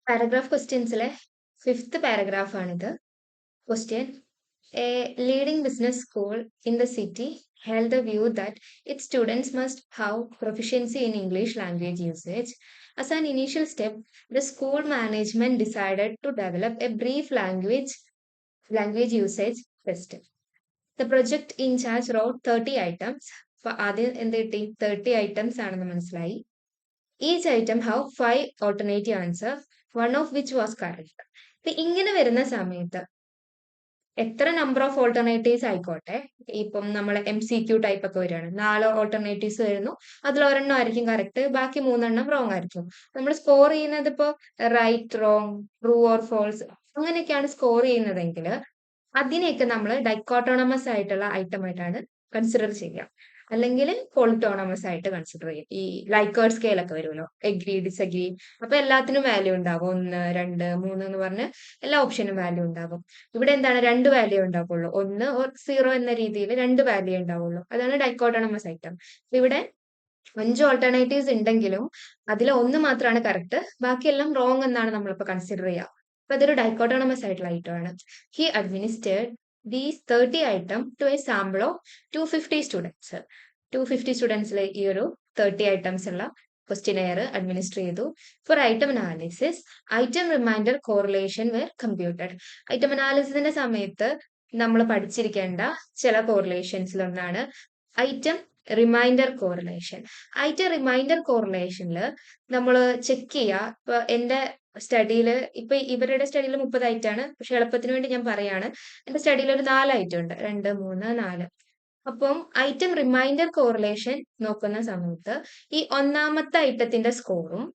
Paragraph ക്വസ്റ്റ്യൻസിലെ fifth paragraph ആണിത്. Question: A leading business school in the city held the view that its students must have proficiency in English language usage. As an initial step, the school management decided to develop a brief language usage test. The project in charge wrote 30 items. For ആദ്യം എന്ത് കിട്ടി? 30 items ആണെന്ന് മനസ്സിലായി. Each item have 5 alternative answers, one of which was correct. ഇപ്പൊ ഇങ്ങനെ വരുന്ന സമയത്ത് എത്ര നമ്പർ ഓഫ് ഓൾട്ടർനേറ്റീവ്സ് ആയിക്കോട്ടെ, ഇപ്പം നമ്മൾ MCQ ടൈപ്പ് ഒക്കെ വരികയാണ്, 4 ഓൾട്ടർനേറ്റീവ്സ് വരുന്നു, അതിൽ ഒരെണ്ണം ആയിരിക്കും കറക്റ്റ്, ബാക്കി 3 റോങ് ആയിരിക്കും. നമ്മൾ സ്കോർ ചെയ്യുന്നത് ഇപ്പോൾ right, wrong, true or false അങ്ങനെയൊക്കെയാണ് സ്കോർ ചെയ്യുന്നതെങ്കിൽ അതിനെയൊക്കെ നമ്മൾ ഡൈക്കോട്ടോണമസ് ആയിട്ടുള്ള ഐറ്റം ആയിട്ടാണ് കൺസിഡർ ചെയ്യുക, അല്ലെങ്കിൽ പോളിറ്റോണമസ് ആയിട്ട് കൺസിഡർ ചെയ്യും. ഈ ലൈക്കേർഡ് സ്കെയിൽ ഒക്കെ വരുമല്ലോ, എഗ്രി, ഡിസഗ്രി, അപ്പൊ എല്ലാത്തിനും വാല്യൂ ഉണ്ടാകും. 1, 2, 3 എന്ന് പറഞ്ഞ് എല്ലാ ഓപ്ഷനും വാല്യൂ ഉണ്ടാകും. ഇവിടെ എന്താണ്, 2 വാല്യൂ ഉണ്ടാവുള്ളൂ. 1 ഓർ 0 എന്ന രീതിയിൽ 2 വാല്യൂ ഉണ്ടാവുള്ളൂ. അതാണ് ഡൈക്കോട്ടോണമസ് ഐറ്റം. ഇവിടെ 5 ഓൾട്ടർനേറ്റീവ്സ് ഉണ്ടെങ്കിലും അതിൽ 1 മാത്രമാണ് കറക്റ്റ്, ബാക്കിയെല്ലാം റോങ് എന്നാണ് നമ്മളിപ്പോൾ കൺസിഡർ ചെയ്യുക. അപ്പൊ അതൊരു ഡൈക്കോട്ടോണമസ് ആയിട്ടുള്ള ഐറ്റം ആണ്. He administered these 30 item to a sample of 250 students. 250 സ്റ്റുഡൻസിലെ ഈ ഒരു 30 items ഉള്ള ക്വസ്റ്റ്യനെയർ അഡ്മിനിസ്റ്റർ ചെയ്തു. For item analysis, item reminder correlation were computed. Item അനാലിസിസിന്റെ സമയത്ത് നമ്മൾ പഠിച്ചിരിക്കേണ്ട ചില കോറിലേഷൻസിൽ ഒന്നാണ് item reminder correlation. Item remainder കോറിലേഷനിൽ നമ്മൾ ചെക്ക് ചെയ്യുക. ഇപ്പൊ എന്റെ സ്റ്റഡിയിൽ, ഇപ്പൊ ഇവരുടെ സ്റ്റഡിയിൽ 30 ഐറ്റാണ്, പക്ഷെ എളുപ്പത്തിന് വേണ്ടി ഞാൻ പറയാണ്, എന്റെ സ്റ്റഡിയിൽ ഒരു 4 ഐറ്റം ഉണ്ട്, 2, 3, 4. അപ്പം ഐറ്റം റിമൈൻഡർ കോറിലേഷൻ നോക്കുന്ന സമയത്ത് ഈ ഒന്നാമത്തെ ഐറ്റത്തിന്റെ സ്കോറും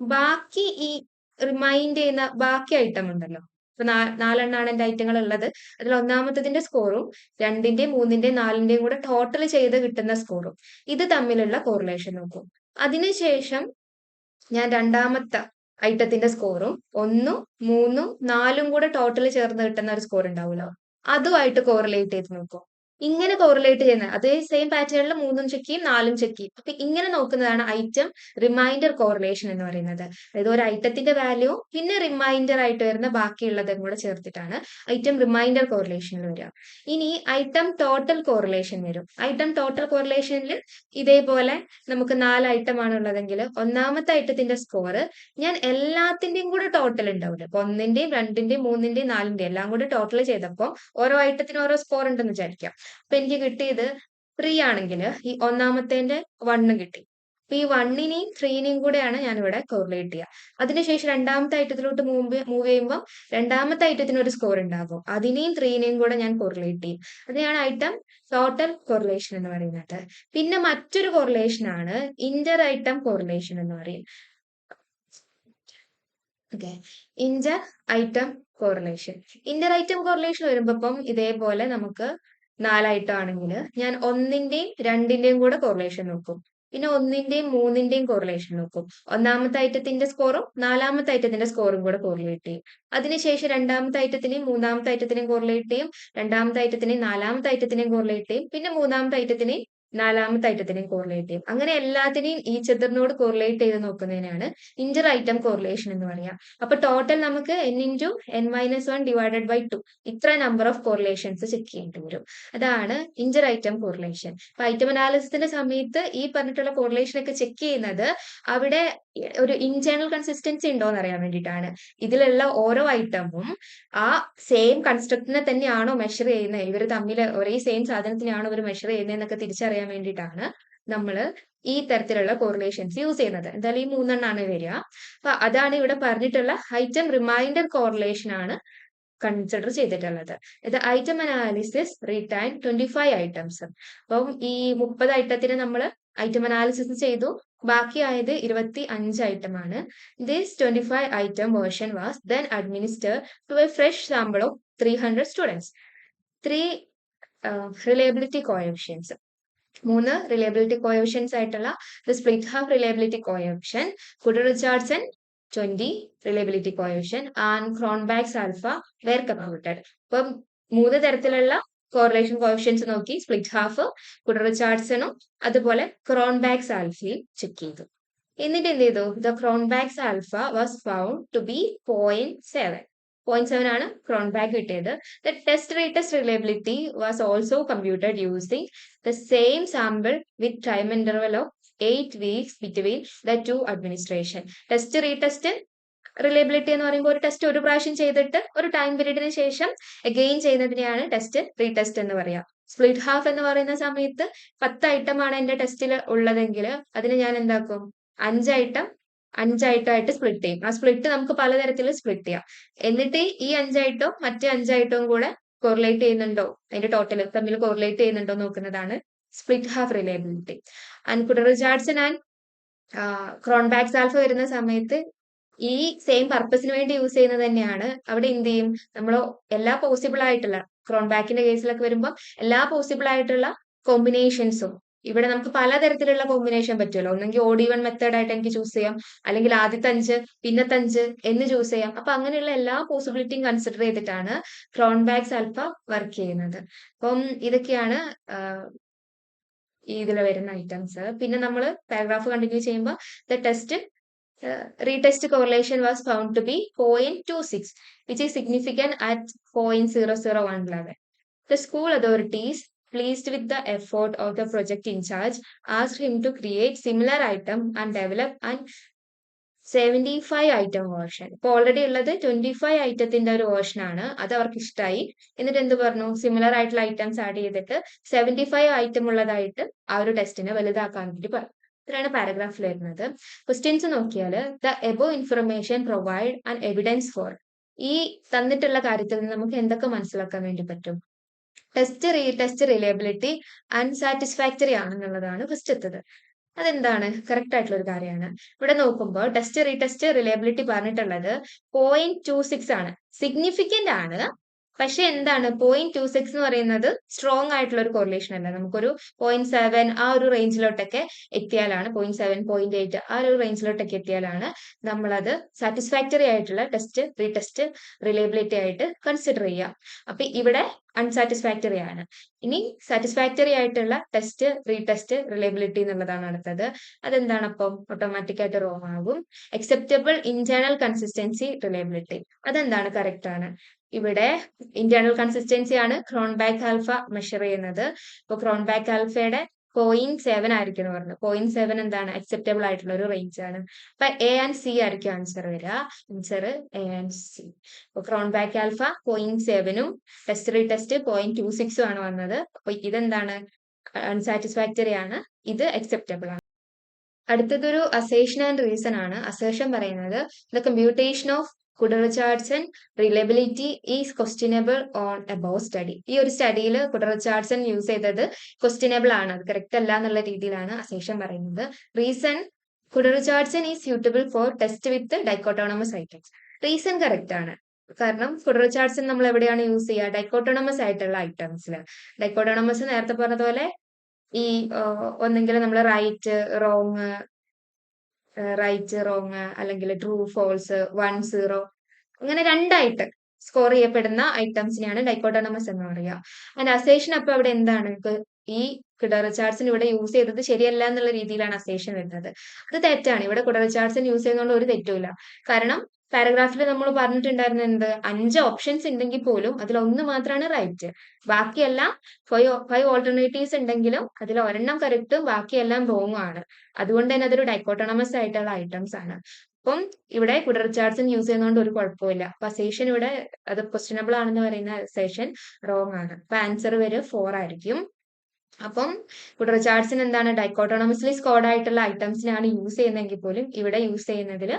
ബാക്കി ഈ റിമൈൻഡ് ചെയ്യുന്ന ബാക്കി ഐറ്റം ഉണ്ടല്ലോ, ഇപ്പൊ 4 എന്റെ ഐറ്റങ്ങൾ ഉള്ളത്, അതിൽ ഒന്നാമത്തതിന്റെ സ്കോറും 2ന്റെയും 3ന്റെയും 4ന്റെയും കൂടെ ടോട്ടൽ ചെയ്ത് കിട്ടുന്ന സ്കോറും ഇത് തമ്മിലുള്ള കോറിലേഷൻ നോക്കും. അതിനുശേഷം ഞാൻ രണ്ടാമത്തെ ഐറ്റത്തിന്റെ സ്കോറും 1, 3, 4 കൂടെ ടോട്ടൽ ചേർന്ന് കിട്ടുന്ന ഒരു സ്കോർ ഉണ്ടാവുമല്ലോ, അതുമായിട്ട് കോറിലേറ്റ് ചെയ്ത് നോക്കും. ഇങ്ങനെ കോറിലേറ്റ് ചെയ്യുന്ന അതേ സെയിം പാറ്റേണിൽ 3 ചെക്ക് ചെയ്യും, 4 ചെക്ക് ചെയ്യും. അപ്പൊ ഇങ്ങനെ നോക്കുന്നതാണ് ഐറ്റം റിമൈൻഡർ കോറിലേഷൻ എന്ന് പറയുന്നത്. അതായത് ഒരു ഐറ്റത്തിന്റെ വാല്യൂ പിന്നെ റിമൈൻഡർ ആയിട്ട് വരുന്ന ബാക്കിയുള്ളതും കൂടെ ചേർത്തിട്ടാണ് ഐറ്റം റിമൈൻഡർ കോറിലേഷനിൽ വരിക. ഇനി ഐറ്റം ടോട്ടൽ കോറിലേഷൻ വരും. ഐറ്റം ടോട്ടൽ കോറിലേഷനിൽ ഇതേപോലെ നമുക്ക് 4 ഐറ്റം ആണ് ഉള്ളതെങ്കിൽ ഒന്നാമത്തെ ഐറ്റത്തിന്റെ സ്കോർ ഞാൻ എല്ലാത്തിന്റെയും കൂടെ ടോട്ടൽ ഉണ്ടാവില്ല, അപ്പൊ 1ന്റെയും 2ന്റെയും 3ന്റെയും 4ന്റെയും എല്ലാം കൂടെ ടോട്ടൽ ചെയ്തപ്പോൾ ഓരോ ഐറ്റത്തിനും ഓരോ സ്കോർ ഉണ്ടെന്ന് വിചാരിക്കാം. അപ്പൊ എനിക്ക് കിട്ടിയത് 3 ആണെങ്കിൽ ഈ ഒന്നാമത്തേന്റെ 1 കിട്ടി. അപ്പൊ ഈ 1നെയും 3നെയും കൂടെയാണ് ഞാൻ ഇവിടെ കോറിലേറ്റ് ചെയ്യുക. അതിനുശേഷം രണ്ടാമത്തെ ഐറ്റത്തിലോട്ട് മൂവ് ചെയ്യുമ്പോൾ രണ്ടാമത്തെ ഐറ്റത്തിന് ഒരു സ്കോർ ഉണ്ടാകും, അതിനെയും 3നെയും കൂടെ ഞാൻ കോറിലേറ്റ് ചെയ്യും. അതിനെയാണ് ഐറ്റം ടോട്ടൽ കോറിലേഷൻ എന്ന് പറയുന്നത്. പിന്നെ മറ്റൊരു കോറിലേഷൻ ആണ് ഇന്റർ ഐറ്റം കോറിലേഷൻ എന്ന് പറയും. Okay, Inter item correlation. Inter item correlation വരുമ്പം ഇതേപോലെ നമുക്ക് 4 ഐറ്റം ആണെങ്കിൽ ഞാൻ 1ന്റെയും 2ന്റെയും കൂടെ കോറിലേഷൻ നോക്കും, പിന്നെ 1ന്റെയും 3ന്റെയും കോറിലേഷൻ നോക്കും. ഒന്നാമത്തെ ഐറ്റത്തിന്റെ സ്കോറും 4ാമത്തെ ഐറ്റത്തിന്റെ സ്കോറും കൂടെ കോറിലേറ്റ് ചെയ്യും. അതിനുശേഷം രണ്ടാമത്തെ ഐറ്റത്തിനെയും 3ാമത്തെ ഐറ്റത്തിനെയും കോറിലേറ്റ് ചെയ്യും, രണ്ടാമത്തെ ഐറ്റത്തിനെയും 4ാമത്തെ ഐറ്റത്തിനെയും കോറിലേറ്റ് ചെയ്യും, പിന്നെ 3ാമത്തെ ഐറ്റത്തിനെയും 4ാമത്തെ ഐറ്റത്തിനെയും കോറിലേറ്റ് ചെയ്യും. അങ്ങനെ എല്ലാത്തിനെയും ഈ ചിത്രനോട് കോറിലേറ്റ് ചെയ്ത് നോക്കുന്നതിനാണ് ഇന്റർ ഐറ്റം കോറിലേഷൻ എന്ന് പറയാം. അപ്പൊ ടോട്ടൽ നമുക്ക് n-n-1 ഡിവൈഡഡ് ബൈ 2 ഇത്ര നമ്പർ ഓഫ് കോറിലേഷൻസ് ചെക്ക് ചെയ്യേണ്ടി വരും. അതാണ് ഇന്റർ ഐറ്റം കോറിലേഷൻ. അപ്പൊ ഐറ്റം അനാലിസിസിന്റെ സമയത്ത് ഈ പറഞ്ഞിട്ടുള്ള കോറിലേഷൻ ഒക്കെ ചെക്ക് ചെയ്യുന്നത് അവിടെ ഒരു ഇന്റേണൽ കൺസിസ്റ്റൻസി ഉണ്ടോ എന്ന് അറിയാൻ വേണ്ടിയിട്ടാണ്. ഇതിലുള്ള ഓരോ ഐറ്റമും ആ സെയിം കൺസ്ട്രക്റ്റിനെ തന്നെയാണോ മെഷർ ചെയ്യുന്നത്, ഇവർ തമ്മിൽ ഒരേ സെയിം സാധനത്തിനാണോ ഇവർ മെഷർ ചെയ്യുന്നതെന്നൊക്കെ തിരിച്ചറിയാൻ വേണ്ടിയിട്ടാണ് നമ്മൾ ഈ തരത്തിലുള്ള കോറിലേഷൻസ് യൂസ് ചെയ്യുന്നത്. എന്തായാലും ഈ 3 വരിക. അപ്പൊ അതാണ് ഇവിടെ പറഞ്ഞിട്ടുള്ള ഐറ്റം റിമൈൻഡർ കോറിലേഷൻ ആണ് കൺസിഡർ ചെയ്തിട്ടുള്ളത്. ഇത് ഐറ്റം അനാലിസിസ് റിട്ടേൺ 25 ഐറ്റംസ്. അപ്പം ഈ 30 ഐറ്റത്തിന് നമ്മൾ ഐറ്റം അനാലിസിസ് ചെയ്തു, ബാക്കിയായത് 25 ഐറ്റം ആണ്. This 25 item version was then administered to a fresh sample of 300 students. 3 reliability coefficients, 3 reliability coefficients ആയിട്ടുള്ള split half reliability coefficient, Kuder Richardson 20 reliability coefficient and Cronbach's alpha were computed. അപ്പം 3 തരത്തിലുള്ള correlation coefficients നോക്കി, split half, കുഡർ-റിച്ചാർഡ്സണും അതുപോലെ Cronbach's ആൽഫയും check ചെയ്തു. എന്നിട്ട് എന്ത് ചെയ്തു? The Cronbach's alpha was found to be 0.7. 0.7 ആണ് ക്രോൺബാക്ക് കിട്ടിയത്. The test retest reliability was also computed using the same sample with time interval of 8 weeks between the two administration. Test retest reliability എന്ന് പറയുമ്പോൾ ഒരു test ഒരു പ്രാവശ്യം ചെയ്തിട്ട് ഒരു time പീരീഡിന് ശേഷം അഗെയിൻ ചെയ്യുന്നതിനെയാണ് ടെസ്റ്റ് റീടെസ്റ്റ് എന്ന് പറയാം. സ്പ്ലിറ്റ് ഹാഫ് എന്ന് പറയുന്ന സമയത്ത് 10 ഐറ്റമാണ് എന്റെ ടെസ്റ്റിൽ ഉള്ളതെങ്കിൽ അതിന് ഞാൻ എന്താക്കും? 5 ഐറ്റം 5 ഐറ്റമായിട്ട് സ്പ്ലിറ്റ് ചെയ്യും. ആ സ്പ്ലിറ്റ് നമുക്ക് പലതരത്തിൽ സ്പ്ലിറ്റ് ചെയ്യാം. എന്നിട്ട് ഈ 5 ഐറ്റവും മറ്റേ 5 ഐറ്റവും കൂടെ കോറിലേറ്റ് ചെയ്യുന്നുണ്ടോ, അതിന്റെ ടോട്ടൽ തമ്മിൽ കോറിലേറ്റ് ചെയ്യുന്നുണ്ടോ നോക്കുന്നതാണ് split half reliability. And Kuder Richardson and Cronbach's alpha വരുന്ന സമയത്ത് ഈ സെയിം പർപ്പസിന് വേണ്ടി യൂസ് ചെയ്യുന്നത് തന്നെയാണ്. അവിടെ എന്ത് ചെയ്യും? നമ്മൾ എല്ലാ പോസിബിൾ ആയിട്ടുള്ള ക്രോൺബാക്കിന്റെ കേസിലൊക്കെ വരുമ്പോൾ എല്ലാ പോസിബിൾ ആയിട്ടുള്ള കോമ്പിനേഷൻസും ഇവിടെ നമുക്ക് പലതരത്തിലുള്ള കോമ്പിനേഷൻ പറ്റുമല്ലോ. ഒന്നെങ്കിൽ ഓഡ് ഈവൻ മെത്തേഡ് ആയിട്ട് എനിക്ക് ചൂസ് ചെയ്യാം, അല്ലെങ്കിൽ ആദ്യത്തെ 5 പിന്നത്തെ 5 എന്ന് ചൂസ് ചെയ്യാം. അപ്പൊ അങ്ങനെയുള്ള എല്ലാ പോസിബിലിറ്റിയും കൺസിഡർ ചെയ്തിട്ടാണ് ക്രോൺബാക്സ് ആൽഫ വർക്ക് ചെയ്യുന്നത്. അപ്പം ഇതൊക്കെയാണ് ഇതിൽ വരുന്ന ഐറ്റംസ്. പിന്നെ നമ്മൾ പാരഗ്രാഫ് കണ്ടിന്യൂ ചെയ്യുമ്പോൾ the test retest correlation was found to be 0.26, which is significant at 0.001 level. The school authorities, pleased with the effort of the project in charge, asked him to create similar item and develop an 75 item version. ഇപ്പൊ already ഉള്ളത് 25 ഐറ്റത്തിന്റെ ഒരു version ആണ്. അത് അവർക്ക് ഇഷ്ടമായി. എന്നിട്ട് എന്ത് പറഞ്ഞു? സിമിലർ ആയിട്ടുള്ള ഐറ്റംസ് ആഡ് ചെയ്തിട്ട് 75 ഐറ്റം ഉള്ളതായിട്ട് ആ ഒരു ടെസ്റ്റിനെ വലുതാക്കാൻ വേണ്ടി പറഞ്ഞു. ഇത്രയാണ് പാരഗ്രാഫിൽ വരുന്നത്. ക്വസ്റ്റ്യൻസ് നോക്കിയാൽ the above information provide and evidence for. ഈ തന്നിട്ടുള്ള കാര്യത്തിൽ നിന്ന് നമുക്ക് എന്തൊക്കെ മനസ്സിലാക്കാൻ വേണ്ടി പറ്റും? ടെസ്റ്റ് റീടെസ്റ്റ് റിലയബിലിറ്റി അൺസാറ്റിസ്ഫാക്ടറി ആണെന്നുള്ളതാണ് ഫസ്റ്റത്തത്. അതെന്താണ്? കറക്റ്റ് ആയിട്ടുള്ള ഒരു കാര്യമാണ്. ഇവിടെ നോക്കുമ്പോൾ ടെസ്റ്റ് റീടെസ്റ്റ് റിലയബിലിറ്റി പറഞ്ഞിട്ടുള്ളത് 0.26 ആണ്. സിഗ്നിഫിക്കന്റ് ആണ്. പക്ഷെ എന്താണ് 0.26 എന്ന് പറയുന്നത് സ്ട്രോങ് ആയിട്ടുള്ള ഒരു കോറിലേഷൻ അല്ല. നമുക്കൊരു 0.7 ആ ഒരു റേഞ്ചിലോട്ടൊക്കെ എത്തിയാലാണ് 0.7 0.8 ആ ഒരു റേഞ്ചിലോട്ടൊക്കെ എത്തിയാലാണ് നമ്മളത് സാറ്റിസ്ഫാക്ടറി ആയിട്ടുള്ള ടെസ്റ്റ് റീടെസ്റ്റ് റിലയബിലിറ്റി ആയിട്ട് കൺസിഡർ ചെയ്യുക. അപ്പൊ ഇവിടെ അൺസാറ്റിസ്ഫാക്ടറി ആണ്. ഇനി സാറ്റിസ്ഫാക്ടറി ആയിട്ടുള്ള ടെസ്റ്റ് റീടെസ്റ്റ് റിലയബിലിറ്റി എന്നുള്ളതാണ് അടുത്തത്. അതെന്താണ്? അപ്പം ഓട്ടോമാറ്റിക് ആയിട്ട് റോങ് ആകും. അക്സെപ്റ്റബിൾ ഇന്റേണൽ കൺസിസ്റ്റൻസി റിലയബിലിറ്റി അതെന്താണ്? കറക്റ്റ് ആണ്. ഇവിടെ ഇന്റേണൽ കൺസിസ്റ്റൻസി ആണ് ക്രോൺബാക്ക് ആൽഫ മെഷർ ചെയ്യുന്നത്. ഇപ്പൊ ക്രോൺബാക്ക് ആൽഫയുടെ 0.7 ആയിരിക്കും എന്ന് പറഞ്ഞു. 0.7 എന്താണ്? അക്സെപ്റ്റബിൾ ആയിട്ടുള്ള ഒരു റേഞ്ച് ആണ്. അപ്പൊ എ ആൻഡ് സി ആയിരിക്കും ആൻസർ വരിക. Answer A and C. അപ്പൊ ക്രോൺബാക്ക് ആൽഫ 0.7ഉം ടെസ്റ്റ് റീടെസ്റ്റ് 0.26ഉം ആണ് വന്നത്. അപ്പൊ ഇതെന്താണ്? അൺസാറ്റിസ്ഫാക്ടറി ആണ്. ഇത് അക്സെപ്റ്റബിൾ ആണ്. അടുത്തതൊരു അസേഷൻ ആൻഡ് റീസൺ ആണ്. അസേഷൻ പറയുന്നത് the computation of Kuder Richardson reliability is questionable on above study. ഈ ഒരു സ്റ്റഡിയിൽ കുഡർ-റിച്ചാർഡ്സൺ യൂസ് ചെയ്തത് ക്വസ്റ്റ്യനബിൾ ആണ്, അത് കറക്റ്റ് അല്ല എന്നുള്ള രീതിയിലാണ് അസേഷൻ പറയുന്നത്. Reason Kuder Richardson is suitable for test with dichotomous items. Reason correct ആണ്. കാരണം കുഡർ-റിച്ചാർഡ്സൺ നമ്മൾ എവിടെയാണ് യൂസ് ചെയ്യുക? ഡൈക്കോട്ടോണമസ് ആയിട്ടുള്ള ഐറ്റംസിൽ. ഡൈക്കോട്ടോണമസ് നേരത്തെ പറഞ്ഞതുപോലെ ഈ ഒന്നെങ്കിൽ നമ്മൾ റൈറ്റ് റോങ് അല്ലെങ്കിൽ ട്രൂ ഫോൾസ് 1 0 അങ്ങനെ രണ്ടായിട്ട് സ്കോർ ചെയ്യപ്പെടുന്ന ഐറ്റംസിനെയാണ് ഡൈക്കോട്ടോണമസ് എന്ന് പറയുക. ആൻഡ് അസേഷൻ അപ്പൊ അവിടെ എന്താണ്? ഈ കുഡർ-റിച്ചാർഡ്സൺ ഇവിടെ യൂസ് ചെയ്തത് ശരിയല്ല എന്നുള്ള രീതിയിലാണ് അസേഷൻ വരുന്നത്. അത് തെറ്റാണ്. ഇവിടെ കുഡർ-റിച്ചാർഡ്സൺ യൂസ് ചെയ്യുന്നതുകൊണ്ട് ഒരു തെറ്റുമില്ല. കാരണം പാരഗ്രാഫിൽ നമ്മൾ പറഞ്ഞിട്ടുണ്ടായിരുന്ന എന്ത്? 5 ഓപ്ഷൻസ് ഉണ്ടെങ്കിൽ പോലും അതിൽ ഒന്ന് മാത്രമാണ് റൈറ്റ്. ബാക്കിയെല്ലാം 5 ഓൾട്ടർനേറ്റീവ്സ് ഉണ്ടെങ്കിലും അതിൽ ഒരെണ്ണം കറക്റ്റും ബാക്കിയെല്ലാം റോങ് ആണ്. അതുകൊണ്ട് തന്നെ അതൊരു ഡൈക്കോട്ടോണമസ് ആയിട്ടുള്ള ഐറ്റംസ് ആണ്. അപ്പം ഇവിടെ കുഡർ-റിച്ചാർഡ്സൺ യൂസ് ചെയ്യുന്നതുകൊണ്ട് ഒരു കുഴപ്പമില്ല. അപ്പൊ അസേഷൻ ഇവിടെ അത് ക്വസ്റ്റ്യനബിൾ ആണെന്ന് പറയുന്ന അസേഷൻ റോങ് ആണ്. അപ്പൊ ആൻസർ വരെ 4 ആയിരിക്കും. അപ്പം കുഡർ-റിച്ചാർഡ്സൺ എന്താണ്? ഡൈക്കോട്ടോണമസ്ലി സ്കോർഡ് ആയിട്ടുള്ള ഐറ്റംസിനാണ് യൂസ് ചെയ്യുന്നതെങ്കിൽ പോലും ഇവിടെ യൂസ് ചെയ്യുന്നതിൽ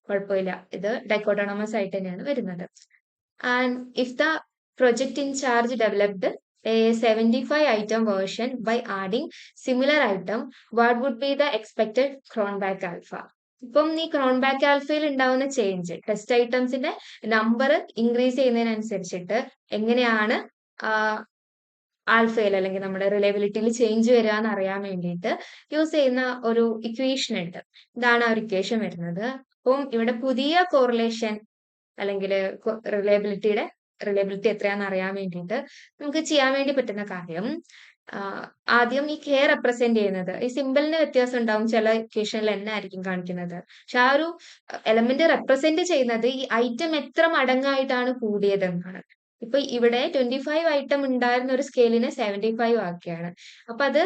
കുഴപ്പമില്ല. ഇത് ഡൈക്കോട്ടോണമസ് ആയിട്ട് തന്നെയാണ് വരുന്നത്. And if the project in charge developed a 75 item version by adding similar item, what would be the expected cronback alpha? ഇപ്പം ഈ ക്രോൺബാക്ക് ആൽഫയിൽ ഉണ്ടാവുന്ന ചേഞ്ച് ടെസ്റ്റ് ഐറ്റംസിന്റെ നമ്പർ ഇൻക്രീസ് ചെയ്യുന്നതിനനുസരിച്ചിട്ട് എങ്ങനെയാണ് ആൽഫയിൽ അല്ലെങ്കിൽ നമ്മുടെ റിലയബിലിറ്റിയിൽ ചേഞ്ച് വരിക എന്ന് അറിയാൻ വേണ്ടിയിട്ട് യൂസ് ചെയ്യുന്ന ഒരു ഇക്വേഷൻ ഉണ്ട്. ഇതാണ് ആ ഒരു ഇക്വേഷൻ വരുന്നത്. അപ്പം ഇവിടെ പുതിയ കോറിലേഷൻ അല്ലെങ്കിൽ റിലയബിലിറ്റി എത്രയാണെന്ന് അറിയാൻ വേണ്ടിയിട്ട് നമുക്ക് ചെയ്യാൻ വേണ്ടി പറ്റുന്ന കാര്യം ആദ്യം ഈ കെ റെപ്രസെന്റ് ചെയ്യുന്നത് ഈ സിമ്പിളിന് വ്യത്യാസം ഉണ്ടാവും, ചില ഇക്വേഷനിൽ എൻ ആയിരിക്കും കാണിക്കുന്നത്. പക്ഷെ ആ ഒരു എലമെന്റ് റെപ്രസെന്റ് ചെയ്യുന്നത് ഈ ഐറ്റം എത്ര മടങ്ങായിട്ടാണ് കൂടിയത് എന്നാണ്. ഇപ്പൊ ഇവിടെ 25 ഐറ്റം ഉണ്ടായിരുന്ന ഒരു സ്കെയിലിനെ 75 ആക്കിയാണ്. അപ്പൊ അത്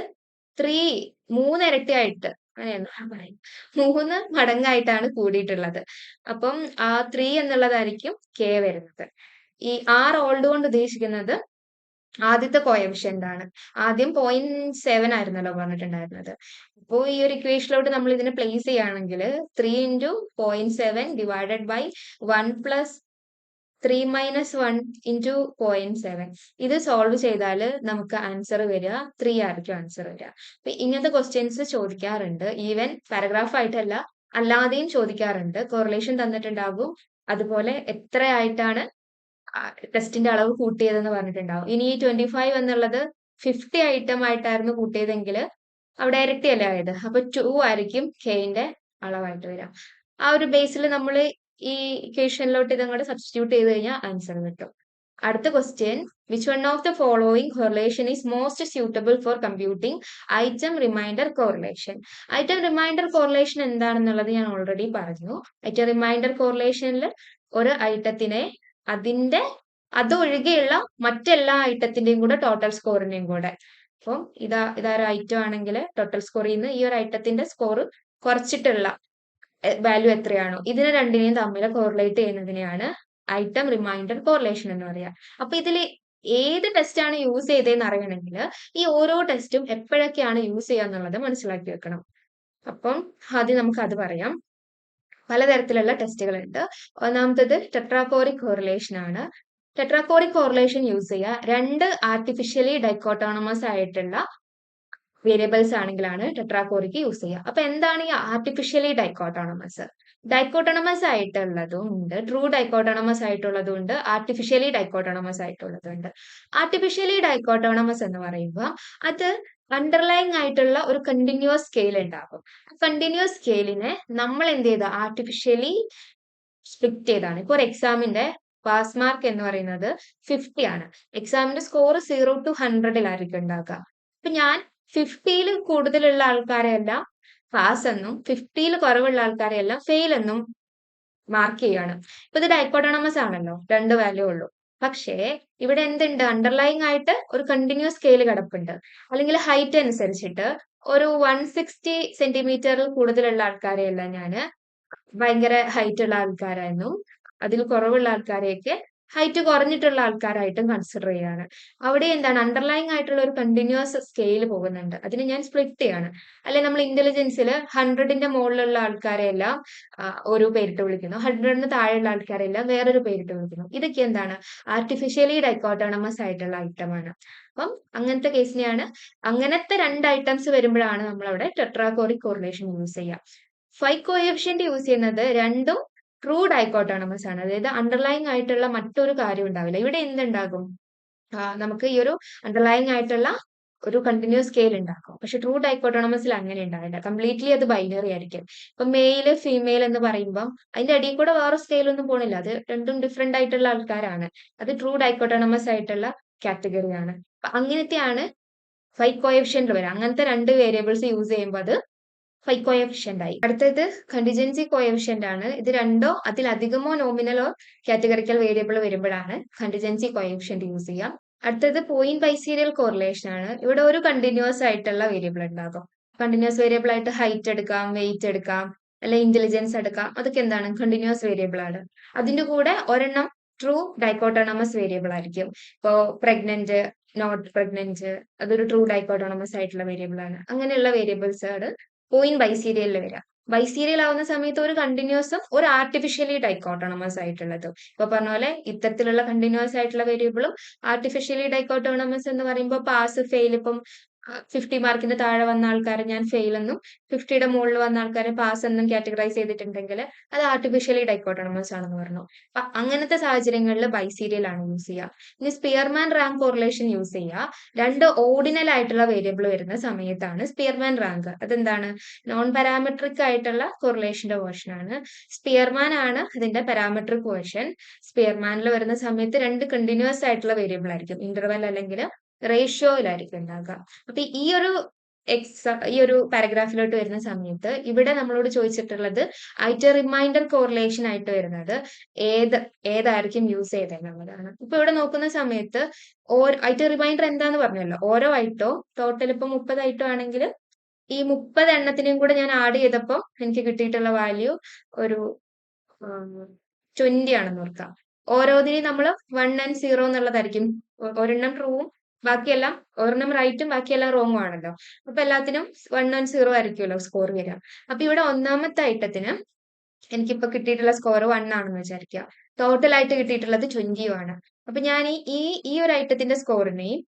3 മൂന്നിരട്ടിയായിട്ട്, അങ്ങനെയാണ് പറയുന്നത്, 3 മടങ്ങായിട്ടാണ് കൂടിയിട്ടുള്ളത്. അപ്പം ആ 3 എന്നുള്ളതായിരിക്കും കെ വരുന്നത്. ഈ ആർ ഓൾഡ് കൊണ്ട് ഉദ്ദേശിക്കുന്നത് ആദ്യത്തെ കോഎഫിഷ്യന്റ് ആണ്. ആദ്യം 0.7 ആയിരുന്നല്ലോ പറഞ്ഞിട്ടുണ്ടായിരുന്നത്. അപ്പോൾ ഈ ഒരു ഇക്വേഷനിലോട്ട് നമ്മൾ ഇതിനെ പ്ലേസ് ചെയ്യുകയാണെങ്കിൽ 3 into 0.7 divided by 1 plus 3 minus 1 into 0.7. ഇത് സോൾവ് ചെയ്താൽ നമുക്ക് ആൻസർ വരിക 3 ആയിരിക്കും ആൻസർ വരിക. അപ്പൊ ഇങ്ങനത്തെ ക്വസ്റ്റ്യൻസ് ചോദിക്കാറുണ്ട്. ഈവൻ പാരഗ്രാഫ് ആയിട്ടല്ല, അല്ലാതെയും ചോദിക്കാറുണ്ട്. കോറിലേഷൻ തന്നിട്ടുണ്ടാകും, അതുപോലെ എത്രയായിട്ടാണ് ടെസ്റ്റിന്റെ അളവ് കൂട്ടിയതെന്ന് പറഞ്ഞിട്ടുണ്ടാവും. ഇനി ഈ 25 എന്നുള്ളത് 50 ഐറ്റം ആയിട്ടായിരുന്നു കൂട്ടിയതെങ്കിൽ അവിടെ ഇരട്ടിയല്ലേ ആയത്, അപ്പൊ 2 ആയിരിക്കും കെന്റെ അളവായിട്ട് വരാം. ആ ഒരു ബേസിൽ നമ്മൾ ഈ ഇക്വേഷനിലോട്ട് ഇതങ്ങോട്ട് സബ്സ്റ്റിറ്റ്യൂട്ട് ചെയ്ത് കഴിഞ്ഞാൽ ആൻസർ കിട്ടും. അടുത്ത question, which one of the following correlation is most suitable for computing item reminder correlation. Item reminder correlation എന്താണെന്നുള്ളത് ഞാൻ ഓൾറെഡി പറഞ്ഞു. ഐറ്റം റിമൈൻഡർ കോറിലേഷനിൽ ഒരു ഐറ്റത്തിനെ അതിന്റെ അതൊഴികെയുള്ള മറ്റെല്ലാ ഐറ്റത്തിന്റെയും കൂടെ ടോട്ടൽ സ്കോറിന്റെയും കൂടെ, അപ്പം ഇതൊരു ഐറ്റം ആണെങ്കിൽ ടോട്ടൽ സ്കോറിൽ നിന്ന് ഈ ഒരു ഐറ്റത്തിന്റെ സ്കോർ കുറച്ചിട്ടുള്ള വാല്യൂ എത്രയാണോ ഇതിനെ രണ്ടിനെയും തമ്മിൽ കോറിലേറ്റ് ചെയ്യുന്നതിനെയാണ് ഐറ്റം റിമൈൻഡർ കോറിലേഷൻ എന്ന് പറയാ. അപ്പൊ ഇതിൽ ഏത് ടെസ്റ്റ് ആണ് യൂസ് ചെയ്തതെന്ന് അറിയണമെങ്കിൽ ഈ ഓരോ ടെസ്റ്റും എപ്പോഴൊക്കെയാണ് യൂസ് ചെയ്യുക എന്നുള്ളത് മനസ്സിലാക്കി വെക്കണം. അപ്പം ആദ്യം നമുക്ക് അത് പറയാം. പലതരത്തിലുള്ള ടെസ്റ്റുകൾ ഉണ്ട്. ഒന്നാമത്തത് ടെട്രാകോറിക് കോറിലേഷൻ ആണ്. ടെട്രാകോറിക് കോറിലേഷൻ യൂസ് ചെയ്യുക രണ്ട് ആർട്ടിഫിഷ്യലി ഡൈക്കോട്ടോണമസ് ആയിട്ടുള്ള വേരിയബിൾസ് ആണെങ്കിലാണ് ടെട്രാകോറിക് യൂസ് ചെയ്യുക. അപ്പൊ എന്താണ് ഈ ആർട്ടിഫിഷ്യലി ഡൈക്കോട്ടോണമസ്? ഡൈക്കോട്ടോണമസ് ആയിട്ടുള്ളതും ഉണ്ട്, ട്രൂ ഡൈക്കോട്ടോണമസ് ആയിട്ടുള്ളതും ഉണ്ട്, ആർട്ടിഫിഷ്യലി ഡൈക്കോട്ടോണമസ് ആയിട്ടുള്ളതും ഉണ്ട്. ആർട്ടിഫിഷ്യലി ഡൈക്കോട്ടോണമസ് എന്ന് പറയുമ്പോൾ അത് അണ്ടർലൈങ് ആയിട്ടുള്ള ഒരു കണ്ടിന്യൂസ് സ്കെയിൽ ഉണ്ടാകും. കണ്ടിന്യൂസ് സ്കെയിലിനെ നമ്മൾ എന്ത് ചെയ്ത ആർട്ടിഫിഷ്യലി സ്പ്ലിറ്റ് ചെയ്താണ്. ഇപ്പൊ ഒരു എക്സാമിന്റെ പാസ് മാർക്ക് എന്ന് പറയുന്നത് 50 ആണ്. എക്സാമിന്റെ സ്കോർ 0 to 100 ഉണ്ടാക്കുക. അപ്പൊ ഞാൻ 50 കൂടുതലുള്ള ആൾക്കാരെയെല്ലാം പാസ് എന്നും 50 കുറവുള്ള ആൾക്കാരെയെല്ലാം ഫെയിൽ എന്നും മാർക്ക് ചെയ്യാണ്. ഇപ്പൊ ഇത് ഡൈക്കോട്ടോണമസ് ആണല്ലോ, രണ്ട് വാല്യൂ ഉള്ളൂ. പക്ഷേ ഇവിടെ എന്തുണ്ട്, അണ്ടർലൈങ് ആയിട്ട് ഒരു കണ്ടിന്യൂസ് സ്കെയിൽ കിടപ്പുണ്ട്. അല്ലെങ്കിൽ ഹൈറ്റ് അനുസരിച്ചിട്ട് ഒരു 160 സെന്റിമീറ്ററിൽ കൂടുതലുള്ള ആൾക്കാരെയല്ല ഞാൻ ഭയങ്കര ഹൈറ്റ് ഉള്ള ആൾക്കാരായിരുന്നു, അതിൽ കുറവുള്ള ആൾക്കാരെയൊക്കെ ഹൈറ്റ് കുറഞ്ഞിട്ടുള്ള ആൾക്കാരായിട്ടും കൺസിഡർ ചെയ്യാണ്. അവിടെ എന്താണ് അണ്ടർലൈങ് ആയിട്ടുള്ള ഒരു കണ്ടിന്യൂസ് സ്കെയിൽ പോകുന്നുണ്ട്, അതിന് ഞാൻ സ്പ്ലിറ്റ് ചെയ്യാണ്. അല്ലെ നമ്മൾ ഇന്റലിജൻസിൽ 100ന്റെ മുകളിലുള്ള ആൾക്കാരെല്ലാം ഒരു പേരിട്ട് വിളിക്കുന്നു, 100ന് താഴെയുള്ള ആൾക്കാരെല്ലാം വേറൊരു പേരിട്ട് വിളിക്കുന്നു. ഇതൊക്കെ എന്താണ് ആർട്ടിഫിഷ്യലി ഡൈക്കോട്ടോണമസ് ആയിട്ടുള്ള ഐറ്റമാണ്. അപ്പം അങ്ങനത്തെ കേസിനെയാണ്, അങ്ങനത്തെ രണ്ട് ഐറ്റംസ് വരുമ്പോഴാണ് നമ്മൾ അവിടെ ടെട്രാകോറിക് കോറിലേഷൻ യൂസ് ചെയ്യുക. ഫൈ കോഎഫിഷ്യന്റ് യൂസ് ചെയ്യുന്നത് രണ്ടും ട്രൂ ഡൈക്കോട്ടോണമസ് ആണ്. അതായത് അണ്ടർലൈങ് ആയിട്ടുള്ള മറ്റൊരു കാര്യം ഉണ്ടാവില്ല. ഇവിടെ എന്തുണ്ടാകും, നമുക്ക് ഈ ഒരു അണ്ടർലൈങ് ആയിട്ടുള്ള ഒരു കണ്ടിന്യൂസ് സ്കെയിൽ ഉണ്ടാക്കും. പക്ഷെ ട്രൂ ഡൈക്കോട്ടോണമസിൽ അങ്ങനെ ഉണ്ടാവില്ല, കംപ്ലീറ്റ്ലി അത് ബൈനറി ആയിരിക്കും. ഇപ്പൊ മെയിൽ ഫീമെയിൽ എന്ന് പറയുമ്പോൾ അതിന്റെ അടിയിൽ കൂടെ വേറെ സ്കെയിൽ ഒന്നും പോണില്ല, അത് രണ്ടും ഡിഫറെന്റ് ആയിട്ടുള്ള ആൾക്കാരാണ്. അത് ട്രൂ ഡൈക്കോട്ടോണമസ് ആയിട്ടുള്ള കാറ്റഗറിയാണ്. അങ്ങനത്തെയാണ് ഫൈ കോഎഫിഷ്യന്റ് വരാം. അങ്ങനത്തെ രണ്ട് വേരിയബിൾസ് യൂസ് ചെയ്യുമ്പോൾ അത് ഫൈ കോഎഫിഷ്യന്റ് ആയി. അടുത്തത് കണ്ടിജൻസി കോഎഫിഷ്യന്റ് ആണ്. ഇത് രണ്ടോ അതിലധികമോ നോമിനലോ കാറ്റഗറിക്കൽ വേരിയബിൾ വരുമ്പോഴാണ് കണ്ടിജൻസി കോഎഫിഷ്യന്റ് യൂസ് ചെയ്യാം. അടുത്തത് പോയിന്റ് ബൈസീരിയൽ കോറിലേഷൻ ആണ്. ഇവിടെ ഒരു കണ്ടിന്യൂസ് ആയിട്ടുള്ള വേരിയബിൾ ഉണ്ടാകും. കണ്ടിന്യൂസ് വേരിയബിൾ ആയിട്ട് ഹൈറ്റ് എടുക്കാം, വെയിറ്റ് എടുക്കാം, അല്ലെ ഇന്റലിജൻസ് എടുക്കാം. അതൊക്കെ എന്താണ് കണ്ടിന്യൂസ് വേരിയബിൾ ആണ്. അതിന്റെ കൂടെ ഒരെണ്ണം ട്രൂ ഡൈക്കോട്ടോണമസ് വേരിയബിൾ ആയിരിക്കും. ഇപ്പോ പ്രഗ്നന്റ്, നോട്ട് പ്രഗ്നന്റ്, അതൊരു ട്രൂ ഡൈക്കോട്ടോണമസ് ആയിട്ടുള്ള വേരിയബിൾ ആണ്. അങ്ങനെയുള്ള വേരിയബിൾസ് ആണ് പോയിന്റ് ബൈസീരിയലിൽ വരാം. ബൈസീരിയൽ ആവുന്ന സമയത്ത് ഒരു കണ്ടിന്യൂസും ഒരു ആർട്ടിഫിഷ്യലി ഡൈക്കോട്ടോണമസ് ആയിട്ടുള്ളതും. ഇപ്പൊ പറഞ്ഞ പോലെ ഇത്തരത്തിലുള്ള കണ്ടിന്യൂസ് ആയിട്ടുള്ള വേരിയബിളും ആർട്ടിഫിഷ്യലി ഡൈക്കോട്ടോണമസ് എന്ന് പറയുമ്പോൾ പാസ് ഫെയിൽ, ഇപ്പം 50 മാർക്കിന്റെ താഴെ വന്ന ആൾക്കാരെ ഞാൻ ഫെയിൽ എന്നും 50യുടെ മുകളിൽ വന്ന ആൾക്കാരെ പാസ് എന്നും കാറ്റഗറൈസ് ചെയ്തിട്ടുണ്ടെങ്കിൽ അത് ആർട്ടിഫിഷ്യലി ഡൈക്കോട്ടോണമസ് ആണെന്ന് പറഞ്ഞു. അപ്പൊ അങ്ങനത്തെ സാഹചര്യങ്ങളിൽ ബൈസീരിയൽ ആണ് യൂസ് ചെയ്യുക. ഇനി സ്പിയർമാൻ റാങ്ക് കോറിലേഷൻ യൂസ് ചെയ്യുക. രണ്ട് ഓർഡിനൽ ആയിട്ടുള്ള വേരിയബിൾ വരുന്ന സമയത്താണ് സ്പിയർമാൻ റാങ്ക്. അതെന്താണ്, നോൺ പാരാമെട്രിക് ആയിട്ടുള്ള കോറിലേഷന്റെ വേർഷൻ ആണ്. സ്പിയർമാൻ ആണ് ഇതിന്റെ പാരാമെട്രിക് വേർഷൻ. സ്പിയർമാനിൽ വരുന്ന സമയത്ത് രണ്ട് കണ്ടിന്യൂസ് ആയിട്ടുള്ള വേരിയബിൾ ആയിരിക്കും, ഇന്റർവെൽ അല്ലെങ്കിൽ റേഷ്യോയിലായിരിക്കും ഉണ്ടാകുക. അപ്പൊ ഈ ഒരു പാരഗ്രാഫിലോട്ട് വരുന്ന സമയത്ത് ഇവിടെ നമ്മളോട് ചോദിച്ചിട്ടുള്ളത് ഐറ്റം റിമൈൻഡർ കോറിലേഷൻ ആയിട്ട് വരുന്നത് ഏത് ഏതായിരിക്കും യൂസ് ചെയ്തെന്നുള്ളതാണ്. ഇപ്പൊ ഇവിടെ നോക്കുന്ന സമയത്ത് ഐറ്റം റിമൈൻഡർ എന്താന്ന് പറഞ്ഞല്ലോ, ഓരോ ഐറ്റോ ടോട്ടൽ ഇപ്പൊ 30 ഐറ്റം ആണെങ്കിൽ ഈ 30 എണ്ണത്തിനെയും കൂടെ ഞാൻ ആഡ് ചെയ്തപ്പോൾ എനിക്ക് കിട്ടിയിട്ടുള്ള വാല്യൂ ഒരു 20 ആണെന്ന് ഓർക്കാം. ഓരോന്നിനെയും നമ്മൾ 1 and 0 എന്നുള്ളതായിരിക്കും. ഒരെണ്ണം ട്രൂവും ബാക്കിയെല്ലാം ഒരെണ്ണം റൈറ്റും ബാക്കിയെല്ലാം റോങ്ങും ആണല്ലോ. അപ്പൊ എല്ലാത്തിനും 1 and 0 ആയിരിക്കുമല്ലോ സ്കോർ വരിക. അപ്പൊ ഇവിടെ ഒന്നാമത്തെ ഐറ്റത്തിന് എനിക്കിപ്പോ കിട്ടിയിട്ടുള്ള സ്കോർ 1 ആണെന്ന് വിചാരിക്കുക. ടോട്ടൽ ആയിട്ട് കിട്ടിയിട്ടുള്ളത് 20 ആണ്. അപ്പൊ ഞാൻ ഈ ഈ ഒരു ഐറ്റത്തിന്റെ സ്കോറിനെയും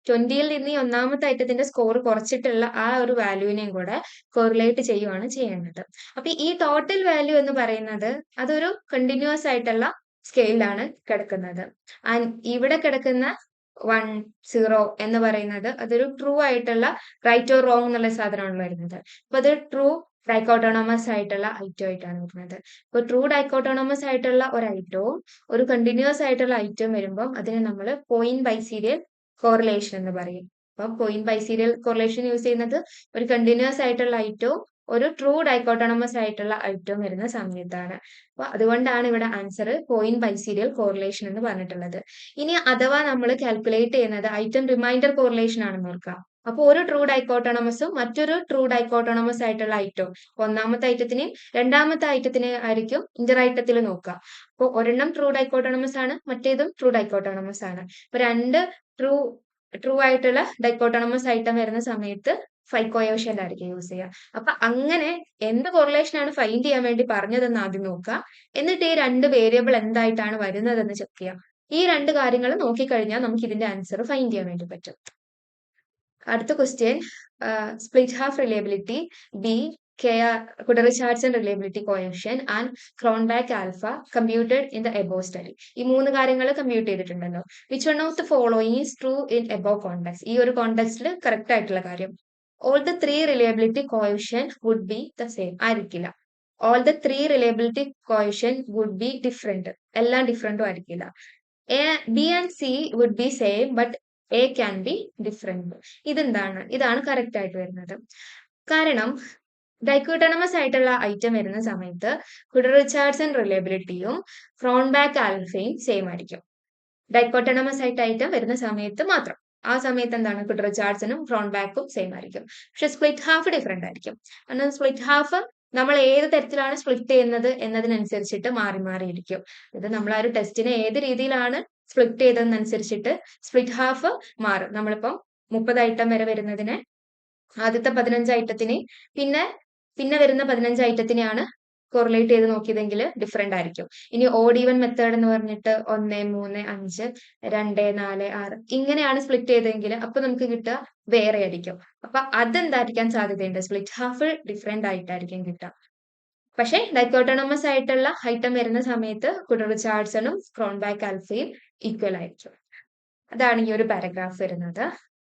20യിൽ നിന്ന് ഈ ഒന്നാമത്തെ ഐറ്റത്തിന്റെ സ്കോർ കുറച്ചിട്ടുള്ള ആ ഒരു വാല്യൂവിനെയും കൂടെ കോറിലേറ്റ് ചെയ്യുവാണ് ചെയ്യേണ്ടത്. അപ്പൊ ഈ ടോട്ടൽ വാല്യൂ എന്ന് പറയുന്നത് അതൊരു കണ്ടിന്യൂസ് ആയിട്ടുള്ള സ്കെയിലാണ് കിടക്കുന്നത്. ആൻഡ് ഇവിടെ കിടക്കുന്ന 1, 0 എന്ന് പറയുന്നത് അതൊരു ട്രൂ ആയിട്ടുള്ള റൈറ്റ് ഓർ റോങ് എന്നുള്ള സാധനമാണല്ലോ വരുന്നത്. അപ്പൊ അത് ട്രൂ ഡൈക്കോട്ടോണമസ് ആയിട്ടുള്ള ഐറ്റം ആയിട്ടാണ് വരുന്നത്. ഇപ്പൊ ട്രൂ ഡൈക്കോട്ടോണമസ് ആയിട്ടുള്ള ഒരു ഐറ്റവും ഒരു കണ്ടിന്യൂസ് ആയിട്ടുള്ള ഐറ്റവും വരുമ്പോൾ അതിനെ നമ്മൾ പോയിന്റ് ബൈ സീരിയൽ കോറിലേഷൻ എന്ന് പറയും. അപ്പൊ point by serial correlation use ചെയ്യുന്നത് ഒരു കണ്ടിന്യൂസ് ആയിട്ടുള്ള ഐറ്റവും ഒരു ട്രൂ ഡൈക്കോട്ടോണമസ് ആയിട്ടുള്ള ഐറ്റവും വരുന്ന സമയത്താണ്. അപ്പൊ അതുകൊണ്ടാണ് ഇവിടെ answer point by serial correlation എന്ന് പറഞ്ഞിട്ടുള്ളത്. ഇനി അഥവാ നമ്മൾ കാൽക്കുലേറ്റ് ചെയ്യുന്നത് ഐറ്റം റിമൈൻഡർ കോറിലേഷൻ ആണെന്ന് ഓർക്കാം. അപ്പൊ ഒരു ട്രൂ ഡൈക്കോട്ടോണമസും മറ്റൊരു ട്രൂ ഡൈക്കോട്ടോണമസ് ആയിട്ടുള്ള ഐറ്റവും ഒന്നാമത്തെ ഐറ്റത്തിനെയും രണ്ടാമത്തെ ഐറ്റത്തിനെ ആയിരിക്കും ഇന്റർ ഐറ്റത്തിൽ നോക്കുക. അപ്പോൾ ഒരെണ്ണം ട്രൂ ഡൈക്കോട്ടോണമസ് ആണ്, മറ്റേതും ട്രൂ ഡൈക്കോട്ടോണമസ് ആണ്. അപ്പൊ രണ്ട് ട്രൂ ട്രൂ ആയിട്ടുള്ള ഡൈക്കോട്ടോണമസ് ഐറ്റം വരുന്ന സമയത്ത് ഫൈ കോയോഷ്യന്റ് ആയിരിക്കും യൂസ് ചെയ്യുക. അപ്പൊ അങ്ങനെ എന്ത് കോറിലേഷൻ ആണ് ഫൈൻഡ് ചെയ്യാൻ വേണ്ടി പറഞ്ഞതെന്ന് ആദ്യം നോക്കുക. എന്നിട്ട് ഈ രണ്ട് വേരിയബിൾ എന്തായിട്ടാണ് വരുന്നതെന്ന് ചെക്ക് ചെയ്യാം. ഈ രണ്ട് കാര്യങ്ങൾ നോക്കിക്കഴിഞ്ഞാൽ നമുക്ക് ഇതിന്റെ ആൻസർ ഫൈൻഡ് ചെയ്യാൻ വേണ്ടി പറ്റും. അടുത്ത question, split half reliability, B Kudarichardson reliability coefficient and Cronbach alpha computed in the above study. ഈ മൂന്ന് കാര്യങ്ങൾ കമ്പ്യൂട്ട് ചെയ്തിട്ടുണ്ടല്ലോ. Which one of the following is true in above context? ഈ ഒരു കോണ്ടെക്സ്റ്റിൽ കറക്റ്റ് ആയിട്ടുള്ള കാര്യം. All the three reliability coefficient would be the same. ആയിരിക്കില്ല. All the three reliability coefficient would be different. എല്ലാം ഡിഫറെന്റും ആയിരിക്കില്ല. B and C would be same but A can be different. ഇതാണ് correct ആയിട്ട് വരുന്നത്. കാരണം ഡൈക്കോട്ടോണമസ് ആയിട്ടുള്ള ഐറ്റം വരുന്ന സമയത്ത് കുഡർ-റിച്ചാർഡ്സൺ റിലയബിലിറ്റിയും ക്രോൺബാക്ക് ആൽഫയും സെയിം ആയിരിക്കും. ഡൈക്കോട്ടോണമസ് ആയിട്ട് ഐറ്റം വരുന്ന സമയത്ത് മാത്രം. ആ സമയത്ത് എന്താണ് കുഡർ-റിച്ചാർഡ്സണും ക്രോൺബാക്കും സെയിം ആയിരിക്കും. പക്ഷെ സ്പ്ലിറ്റ് ഹാഫ് ഡിഫറെന്റ് ആയിരിക്കും. കാരണം സ്പ്ലിറ്റ് ഹാഫ് നമ്മൾ ഏത് തരത്തിലാണ് സ്പ്ലിറ്റ് ചെയ്യുന്നത് എന്നതിനനുസരിച്ചിട്ട് മാറി മാറിയിരിക്കും. ഇത് നമ്മൾ ആ ഒരു ടെസ്റ്റിനെ ഏത് രീതിയിലാണ് സ്പ്ലിറ്റ് ചെയ്തതെന്നനുസരിച്ചിട്ട് സ്പ്ലിറ്റ് ഹാഫ് മാറും. നമ്മളിപ്പം 30 ഐറ്റം വരെ വരുന്നതിനെ ആദ്യത്തെ 15 ഐറ്റത്തിന് പിന്നെ വരുന്ന 15 ഐറ്റത്തിനെയാണ് കോറിലേറ്റ് ചെയ്ത് നോക്കിയതെങ്കിൽ ഡിഫറെന്റ് ആയിരിക്കും. ഇനി ഓഡ് ഈവൻ മെത്തേഡ് എന്ന് പറഞ്ഞിട്ട് 1, 3, 5, 2, 4, 6 ഇങ്ങനെയാണ് സ്പ്ലിറ്റ് ചെയ്തെങ്കിൽ അപ്പൊ നമുക്ക് കിട്ടുക വേറെ ആയിരിക്കും. അപ്പൊ അതെന്തായിരിക്കാൻ സാധ്യതയുണ്ട്? സ്പ്ലിറ്റ് ഹാഫ് ഡിഫറെന്റ് ആയിട്ടായിരിക്കും കിട്ടുക. പക്ഷെ ഡൈക്കോട്ടോണമസ് ആയിട്ടുള്ള ഐറ്റം വരുന്ന സമയത്ത് കുഡർ-റിച്ചാർഡ്സണും ക്രോൺബാക്ക് ആൽഫയും ഈക്വൽ ആയിരിക്കും. അതാണ് ഈ ഒരു പാരഗ്രാഫ് വരുന്നത്.